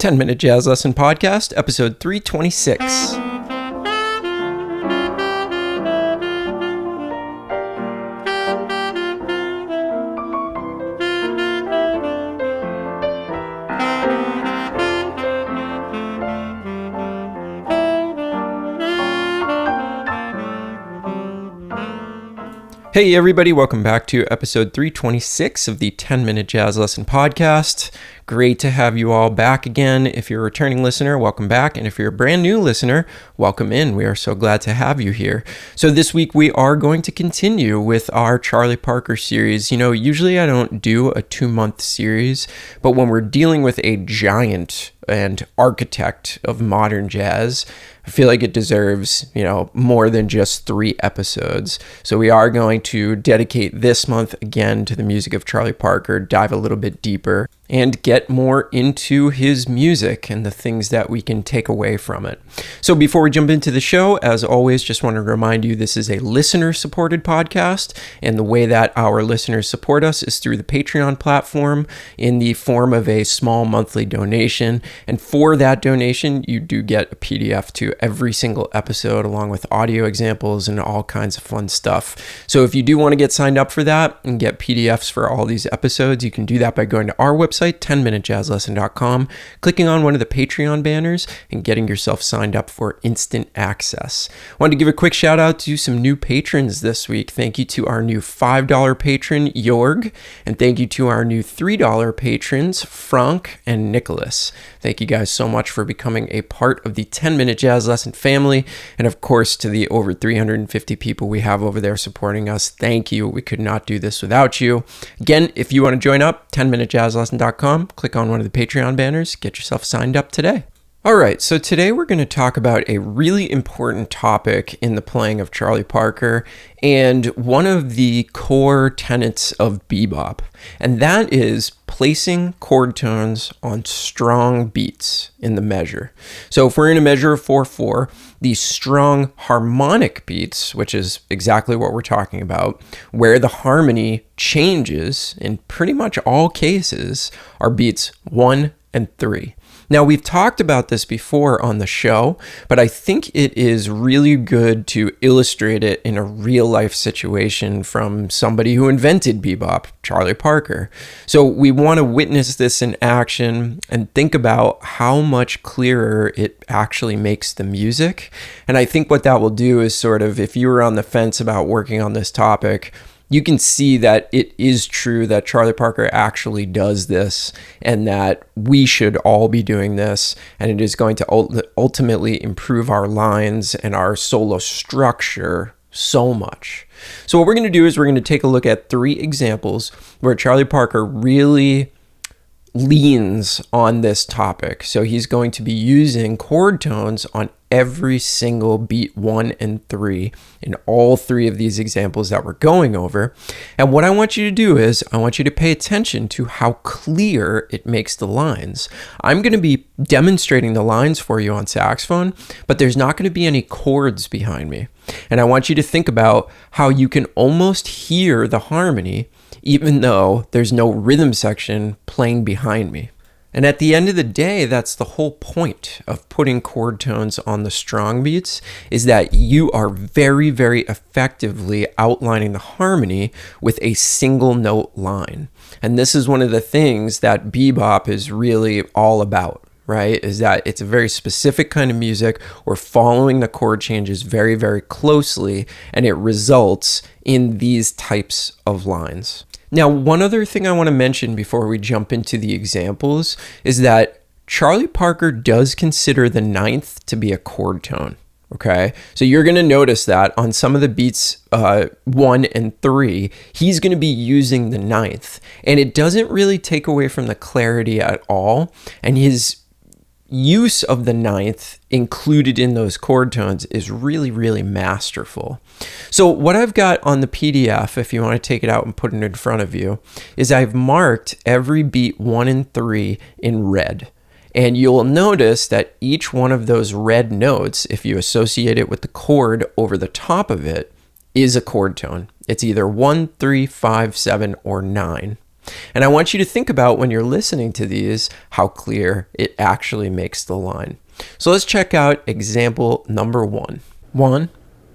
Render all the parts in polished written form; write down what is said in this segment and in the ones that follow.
10-Minute Jazz Lesson Podcast, episode 326. Hey everybody, welcome back to episode 326 of the 10-Minute Jazz Lesson Podcast. Great to have you all back again. If you're a returning listener, welcome back. And if you're a brand new listener, welcome in. We are so glad to have you here. So this week we are going to continue with our Charlie Parker series. You know, usually I don't do a 2-month series, but when we're dealing with a giant and architect of modern jazz, I feel like it deserves, more than just 3 episodes. So we are going to dedicate this month again to the music of Charlie Parker, dive a little bit deeper, and get more into his music and the things that we can take away from it. So before we jump into the show, as always, just want to remind you this is a listener-supported podcast, and the way that our listeners support us is through the Patreon platform in the form of a small monthly donation. And for that donation, you do get a PDF to every single episode, along with audio examples and all kinds of fun stuff. So if you do want to get signed up for that and get PDFs for all these episodes, you can do that by going to our website, 10minutejazzlesson.com, clicking on one of the Patreon banners, and getting yourself signed up for instant access. Wanted to give a quick shout out to some new patrons this week. Thank you to our new $5 patron, Jorg, and thank you to our new $3 patrons, Frank and Nicholas. Thank you guys so much for becoming a part of the 10-Minute Jazz Lesson family, and of course to the over 350 people we have over there supporting us. Thank you. We could not do this without you. Again, if you want to join up, 10minutejazzlesson.com, click on one of the Patreon banners, get yourself signed up today. All right, so today we're going to talk about a really important topic in the playing of Charlie Parker and one of the core tenets of bebop, and that is placing chord tones on strong beats in the measure. So if we're in a measure of 4/4, these strong harmonic beats, which is exactly what we're talking about, where the harmony changes in pretty much all cases, are beats 1 and 3. Now, we've talked about this before on the show, but I think it is really good to illustrate it in a real-life situation from somebody who invented bebop, Charlie Parker. So we want to witness this in action and think about how much clearer it actually makes the music. And I think what that will do is sort of, if you were on the fence about working on this topic, you can see that it is true that Charlie Parker actually does this and that we should all be doing this, and it is going to ultimately improve our lines and our solo structure so much. So what we're going to do is we're going to take a look at 3 examples where Charlie Parker really leans on this topic. So he's going to be using chord tones on every single beat 1 and 3 in all 3 of these examples that we're going over. And what I want you to do is I want you to pay attention to how clear it makes the lines. I'm going to be demonstrating the lines for you on saxophone, but there's not going to be any chords behind me. And I want you to think about how you can almost hear the harmony even though there's no rhythm section playing behind me. And at the end of the day, that's the whole point of putting chord tones on the strong beats, is that you are very, very effectively outlining the harmony with a single note line. And this is one of the things that bebop is really all about, right? Is that it's a very specific kind of music. We're following the chord changes very, very closely, and it results in these types of lines. Now, one other thing I want to mention before we jump into the examples is that Charlie Parker does consider the 9th to be a chord tone, okay? So you're going to notice that on some of the beats 1 and 3, he's going to be using the 9th, and it doesn't really take away from the clarity at all, and his use of the 9th included in those chord tones is really, really masterful. So what I've got on the PDF, if you want to take it out and put it in front of you, is I've marked every beat 1 and 3 in red. And you'll notice that each one of those red notes, if you associate it with the chord over the top of it, is a chord tone. It's either 1, 3, 5, 7, or 9. And I want you to think about when you're listening to these, how clear it actually makes the line. So let's check out example number 1. 1,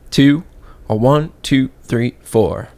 2, or 1, 2, 3, 4.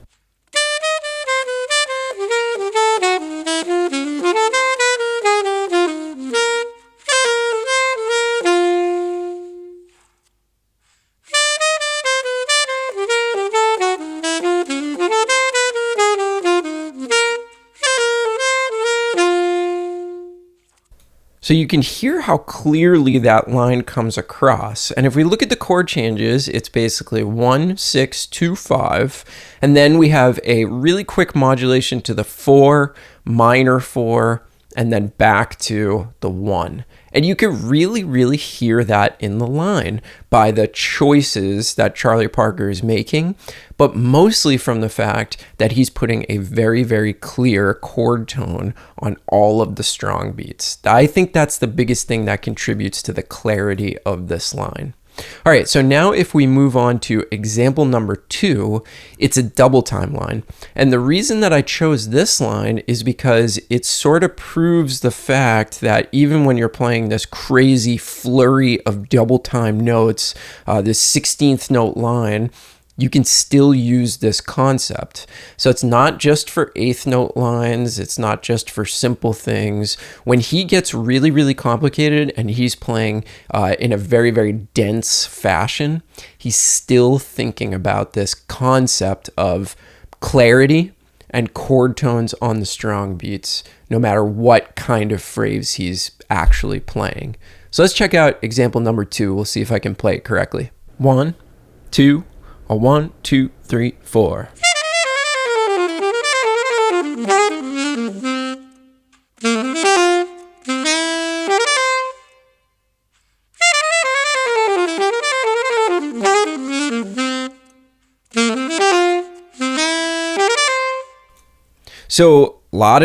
So you can hear how clearly that line comes across. And if we look at the chord changes, it's basically 1, 6, 2, 5. And then we have a really quick modulation to the 4, minor 4, and then back to the 1. And you can really, really hear that in the line by the choices that Charlie Parker is making, but mostly from the fact that he's putting a very, very clear chord tone on all of the strong beats. I think that's the biggest thing that contributes to the clarity of this line. All right, so now if we move on to example number 2, it's a double time line. And the reason that I chose this line is because it sort of proves the fact that even when you're playing this crazy flurry of double time notes, this 16th note line, you can still use this concept. So it's not just for eighth note lines. It's not just for simple things. When he gets really, really complicated and he's playing in a very, very dense fashion, he's still thinking about this concept of clarity and chord tones on the strong beats, no matter what kind of phrase he's actually playing. So let's check out example number 2. We'll see if I can play it correctly. 1, 2, a 1, 2, 3, 4. So, a lot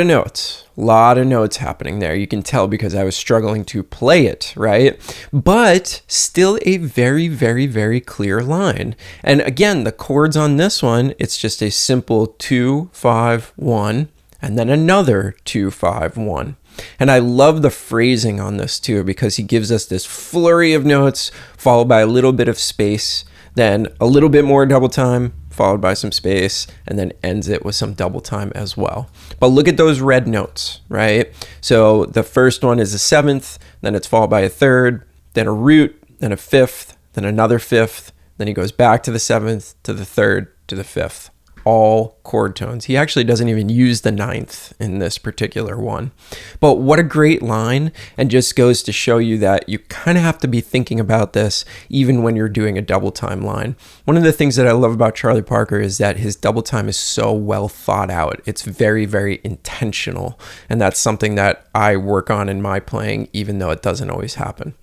of notes happening there. You can tell because I was struggling to play it, right? But still a very, very, very clear line. And again, the chords on this one, it's just a simple 2, 5, 1, and then another 2, 5, 1. And I love the phrasing on this too, because he gives us this flurry of notes followed by a little bit of space, then a little bit more double time, followed by some space, and then ends it with some double time as well. But look at those red notes, right? So the first one is a 7th, then it's followed by a 3rd, then a root, then a 5th, then another 5th, then he goes back to the 7th, to the 3rd, to the 5th. All chord tones. He actually doesn't even use the 9th in this particular one. But what a great line, and just goes to show you that you kind of have to be thinking about this even when you're doing a double time line. One of the things that I love about Charlie Parker is that his double time is so well thought out. It's very, very intentional, and that's something that I work on in my playing, even though it doesn't always happen.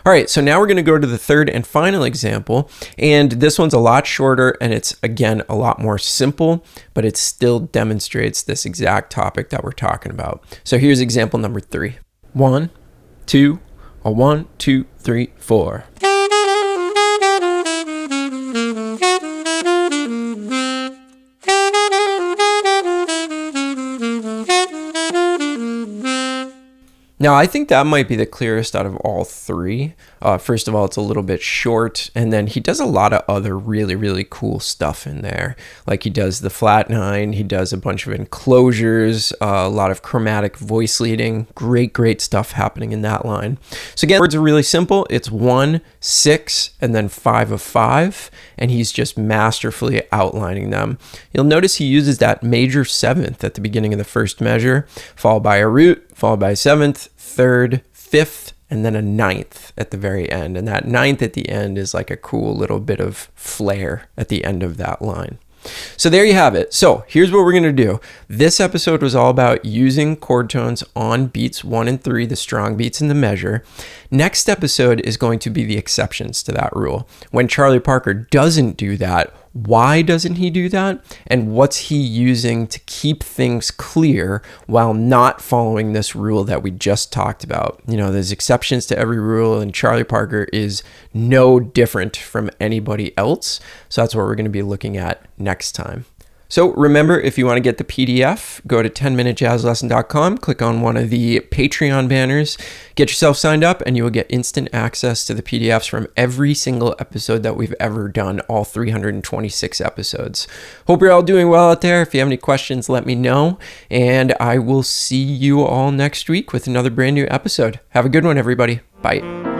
All right, so now we're going to go to the third and final example, and this one's a lot shorter, and it's, again, a lot more simple, but it still demonstrates this exact topic that we're talking about. So here's example number 3. 1, 2, a 1, 2, 3, 4. Now, I think that might be the clearest out of all 3. First of all, it's a little bit short, and then he does a lot of other really, really cool stuff in there. Like he does the flat 9, he does a bunch of enclosures, a lot of chromatic voice leading. Great stuff happening in that line. So again, words are really simple. It's 1, 6, and then 5 of 5, and he's just masterfully outlining them. You'll notice he uses that major 7th at the beginning of the first measure, followed by a root, followed by a 7th, 3rd, 5th, and then a 9th at the very end. And that 9th at the end is like a cool little bit of flair at the end of that line. So there you have it. So here's what we're going to do. This episode was all about using chord tones on beats 1 and 3, the strong beats in the measure. Next episode is going to be the exceptions to that rule. When Charlie Parker doesn't do that, why doesn't he do that? And what's he using to keep things clear while not following this rule that we just talked about? You know, there's exceptions to every rule, and Charlie Parker is no different from anybody else. So that's what we're going to be looking at next time. So remember, if you want to get the PDF, go to 10minutejazzlesson.com, click on one of the Patreon banners, get yourself signed up, and you will get instant access to the PDFs from every single episode that we've ever done, all 326 episodes. Hope you're all doing well out there. If you have any questions, let me know, and I will see you all next week with another brand new episode. Have a good one, everybody. Bye.